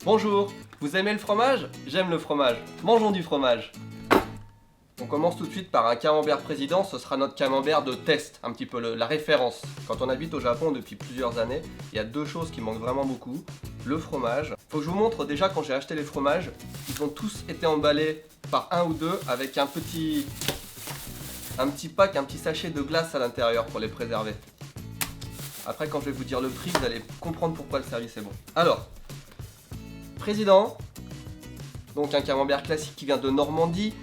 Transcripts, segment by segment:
Bonjour, vous aimez le fromage? J'aime le fromage. Mangeons du fromage. On commence tout de suite par un camembert président, ce sera notre camembert de test, un petit peu la référence. Quand on habite au Japon depuis plusieurs années, il y a deux choses qui manquent vraiment beaucoup. Le fromage. Faut que je vous montre déjà quand j'ai acheté les fromages, ils ont tous été emballés par un ou deux avec un petit pack, un petit sachet de glace à l'intérieur pour les préserver. Après quand je vais vous dire le prix, vous allez comprendre pourquoi le service est bon. Alors, président, donc un camembert classique qui vient de Normandie,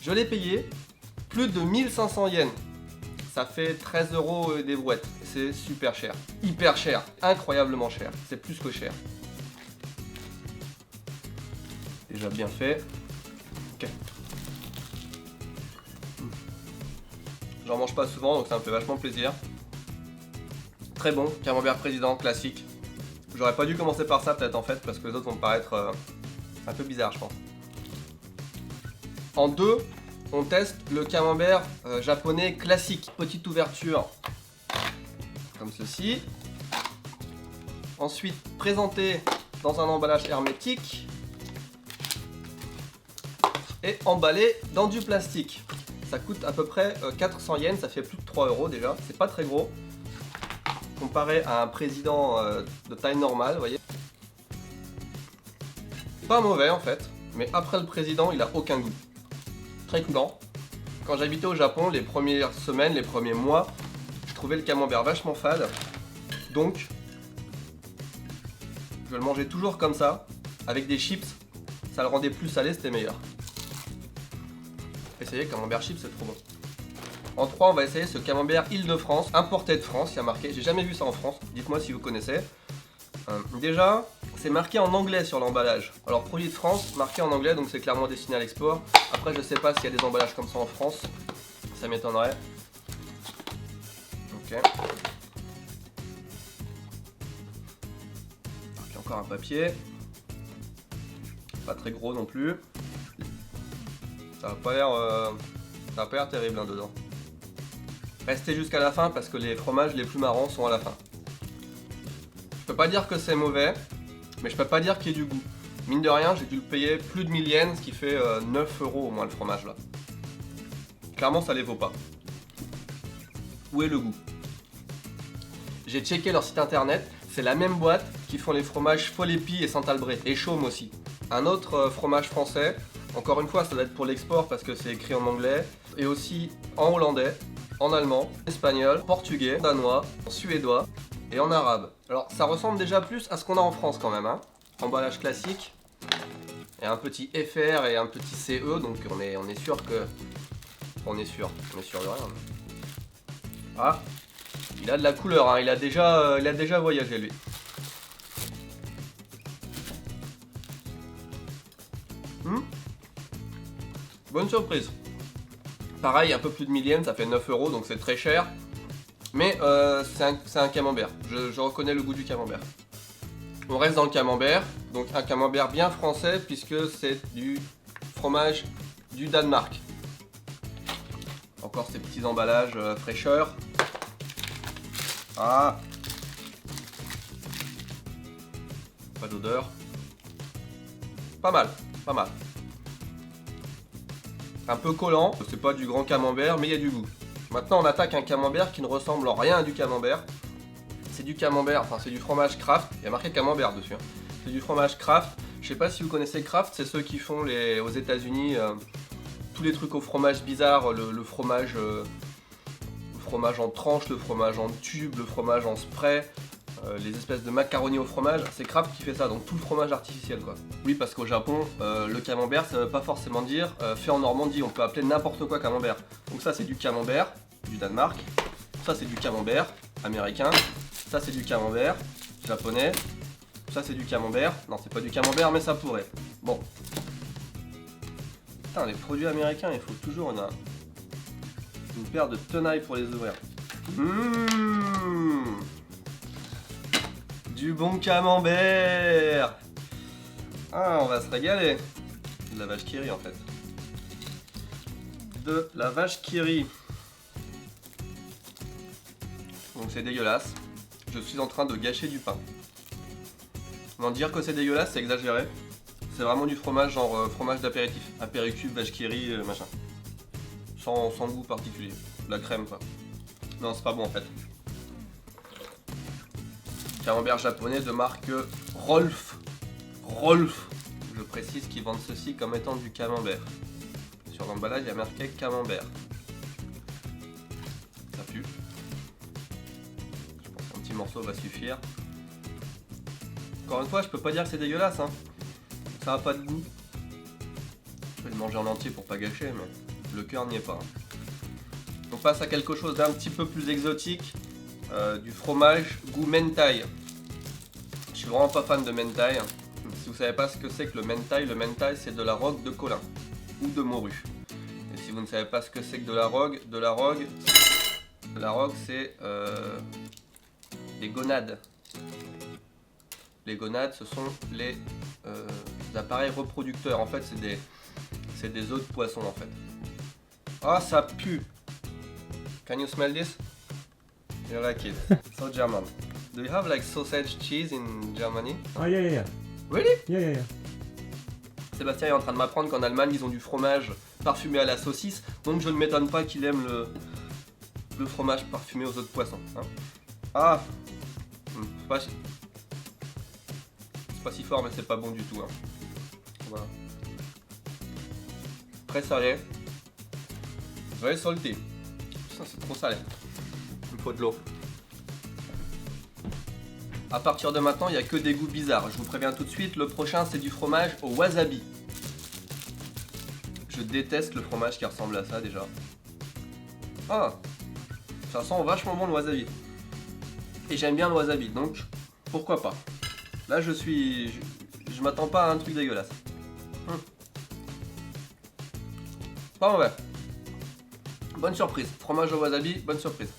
je l'ai payé plus de 1500 yens. Ça fait 13 € des brouettes. C'est super cher. Hyper cher. Incroyablement cher. C'est plus que cher. Déjà bien fait. Ok. J'en mange pas souvent donc ça me fait vachement plaisir. Très bon. Camembert président classique. J'aurais pas dû commencer par ça peut-être en fait parce que les autres vont me paraître un peu bizarres je pense. En deux, on teste le camembert japonais classique. Petite ouverture comme ceci. Ensuite présenté dans un emballage hermétique et emballé dans du plastique. Ça coûte à peu près 400 yens, ça fait plus de 3 € déjà, c'est pas très gros. Comparé à un président de taille normale, vous voyez. Pas mauvais en fait, mais après le président il a aucun goût. Très coulant. Quand j'habitais au Japon, les premières semaines, les premiers mois, je trouvais le camembert vachement fade. Donc, je le mangeais toujours comme ça, avec des chips. Ça le rendait plus salé, c'était meilleur. Essayez, camembert chips, c'est trop bon. En 3, on va essayer ce camembert Île-de-France, importé de France, il y a marqué. J'ai jamais vu ça en France, dites-moi si vous connaissez. Déjà, c'est marqué en anglais sur l'emballage. Alors produit de France, marqué en anglais, donc c'est clairement destiné à l'export. Après je sais pas s'il y a des emballages comme ça en France, ça m'étonnerait. Ok. Puis encore un papier. Pas très gros non plus. Ça va pas l'air terrible hein, dedans. Restez jusqu'à la fin parce que les fromages les plus marrants sont à la fin. Je peux pas dire que c'est mauvais, mais je peux pas dire qu'il y ait du goût. Mine de rien, j'ai dû le payer plus de 1000 yens, ce qui fait 9 € au moins le fromage là. Clairement, ça les vaut pas. Où est le goût? J'ai checké leur site internet, c'est la même boîte qui font les fromages Folépi et Saint-Albré, et Chaume aussi. Un autre fromage français, encore une fois, ça doit être pour l'export parce que c'est écrit en anglais, et aussi en hollandais, en allemand, espagnol, portugais, danois, suédois et en arabe. Alors ça ressemble déjà plus à ce qu'on a en France quand même, hein. Emballage classique, et un petit FR et un petit CE, donc on est sûr que... On est sûr de rien. Ah, il a de la couleur, hein. Il a déjà voyagé lui. Bonne surprise. Pareil, un peu plus de 1000 yens, ça fait 9 € donc c'est très cher. Mais c'est un camembert, je reconnais le goût du camembert. On reste dans le camembert, donc un camembert bien français puisque c'est du fromage du Danemark. Encore ces petits emballages fraîcheur. Ah, pas d'odeur. Pas mal, pas mal. Un peu collant, c'est pas du grand camembert mais il y a du goût. Maintenant on attaque un camembert qui ne ressemble en rien à du camembert. C'est du camembert, enfin c'est du fromage Kraft, il y a marqué camembert dessus. Hein. C'est du fromage Kraft, je sais pas si vous connaissez Kraft, c'est ceux qui font aux États-Unis tous les trucs au fromage bizarre, le fromage en tranche, le fromage en tube, le fromage en spray, les espèces de macaroni au fromage, c'est Kraft qui fait ça, donc tout le fromage artificiel quoi. Oui parce qu'au Japon, le camembert ça veut pas forcément dire fait en Normandie, on peut appeler n'importe quoi camembert. Donc ça c'est du camembert du Danemark, ça c'est du camembert américain, ça c'est du camembert japonais, ça c'est du camembert, non c'est pas du camembert mais ça pourrait. Bon. Putain les produits américains il faut toujours une paire de tenailles pour les ouvrir. Du bon camembert. Ah, on va se régaler. De la vache qui rit en fait. De la vache qui rit. Donc c'est dégueulasse. Je suis en train de gâcher du pain. Non, dire que c'est dégueulasse, c'est exagéré. C'est vraiment du fromage, genre fromage d'apéritif. Apéricube, vache qui rit, machin. Sans goût particulier. La crème, quoi. Non, c'est pas bon en fait. Camembert japonais de marque Rolf. Rolf. Je précise qu'ils vendent ceci comme étant du camembert. Sur l'emballage, il y a marqué camembert. Ça pue. Je pense qu'un petit morceau va suffire. Encore une fois, je peux pas dire que c'est dégueulasse, hein. Ça a pas de goût. Je vais le manger en entier pour pas gâcher, mais le cœur n'y est pas. On passe à quelque chose d'un petit peu plus exotique, du fromage goût mentai. Je suis vraiment pas fan de mentai. Si vous savez pas ce que c'est que le mentai c'est de la rogue de colin ou de morue. Et si vous ne savez pas ce que c'est que de la rogue c'est des gonades. Les gonades, ce sont les appareils reproducteurs. En fait, c'est des os de poisson en fait. Ah, ça pue. Can you smell this? You like it? So German. Do you have like sausage cheese in Germany? Oh yeah. Really? Yeah. Sébastien est en train de m'apprendre qu'en Allemagne, ils ont du fromage parfumé à la saucisse. Donc je ne m'étonne pas qu'il aime le fromage parfumé aux os de poisson. Hein. Ah, c'est pas si fort, mais c'est pas bon du tout. Hein. Voilà. Très salé. Very salty. Putain, c'est trop salé. Il me faut de l'eau. À partir de maintenant, il n'y a que des goûts bizarres. Je vous préviens tout de suite, le prochain c'est du fromage au wasabi. Je déteste le fromage qui ressemble à ça déjà. Ah, ça sent vachement bon le wasabi. Et j'aime bien le wasabi, donc pourquoi pas. Là je m'attends pas à un truc dégueulasse. Pas mauvais. Bonne surprise. Fromage au wasabi, bonne surprise.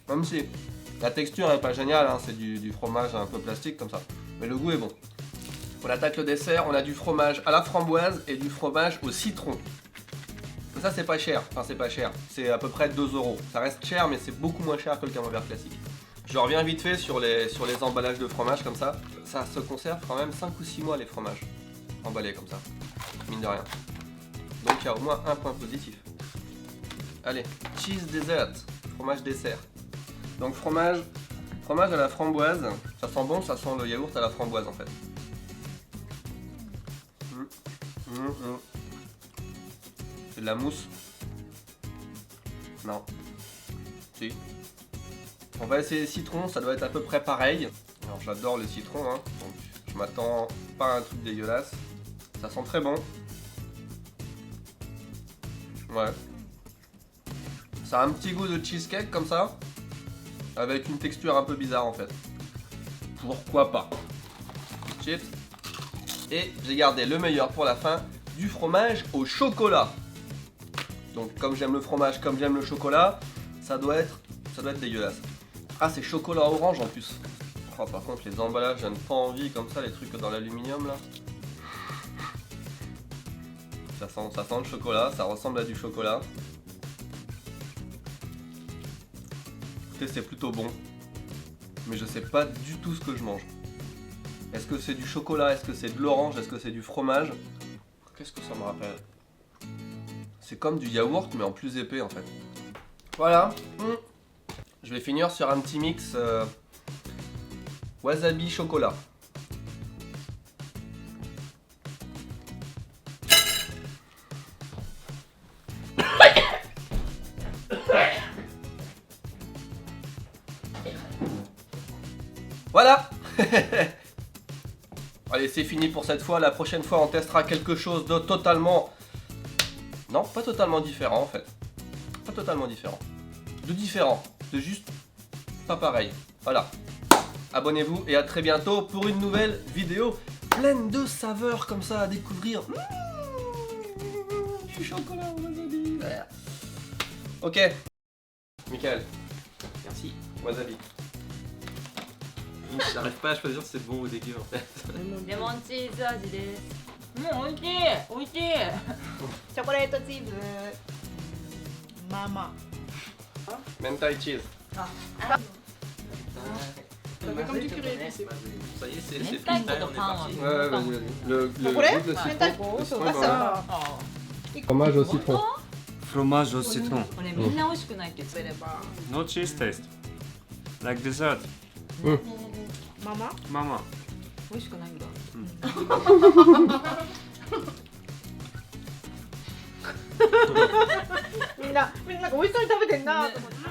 Même si la texture est pas géniale, hein, c'est du fromage un peu plastique comme ça. Mais le goût est bon. On attaque le dessert, on a du fromage à la framboise et du fromage au citron. Ça c'est pas cher, enfin c'est pas cher, c'est à peu près 2 €. Ça reste cher mais c'est beaucoup moins cher que le camembert classique. Je reviens vite fait sur les emballages de fromage comme ça. Ça se conserve quand même 5 ou 6 mois les fromages. Emballés comme ça, mine de rien. Donc il y a au moins un point positif. Allez, cheese dessert, fromage dessert. Donc fromage à la framboise, ça sent bon, ça sent le yaourt à la framboise en fait. C'est de la mousse. Non. Si. On va essayer le citron, ça doit être à peu près pareil. Alors j'adore le citron, hein, donc je m'attends pas à un truc dégueulasse. Ça sent très bon. Ouais. Ça a un petit goût de cheesecake comme ça, avec une texture un peu bizarre en fait. Pourquoi pas. Chips. Et j'ai gardé le meilleur pour la fin, du fromage au chocolat. Donc comme j'aime le fromage, comme j'aime le chocolat, ça doit être dégueulasse. Ah, c'est chocolat orange en plus. Oh, par contre les emballages, j'ai pas envie comme ça, les trucs dans l'aluminium là. Ça sent le chocolat, ça ressemble à du chocolat. Écoutez, c'est plutôt bon. Mais je sais pas du tout ce que je mange. Est-ce que c'est du chocolat? Est-ce que c'est de l'orange? Est-ce que c'est du fromage? Qu'est-ce que ça me rappelle? C'est comme du yaourt mais en plus épais en fait. Voilà. Je vais finir sur un petit mix wasabi chocolat. Voilà. Allez, c'est fini pour cette fois. La prochaine fois, on testera quelque chose de totalement... Non, pas totalement différent en fait. Pas totalement différent. De différent. De juste pas pareil. Voilà. Abonnez-vous et à très bientôt pour une nouvelle vidéo pleine de saveurs comme ça à découvrir. Du chocolat au wasabi. Ok. Michael. Merci. Wasabi. J'arrive pas à choisir si c'est bon ou dégueu en fait. レモンチーズ味です。美味しい。美味しい。チョコレートチーズ。まあまあ。 Mentai cheese. あ。comme du curry épicé. Ça y est, c'est 明 c'est 太 freestyle, 子 on と est パンは parti. Ouais, vas-y, vas-y. Le Pour les goût de citron, Mentaiko, le citron ça est bon. va. あ Fromage au citron. Fromage au citron. これみんな美味しくないって言ってる No cheese taste. Like dessert. Maman. Mama. 美味しくないんだみんななんか美味しそうに食べてんなと思って。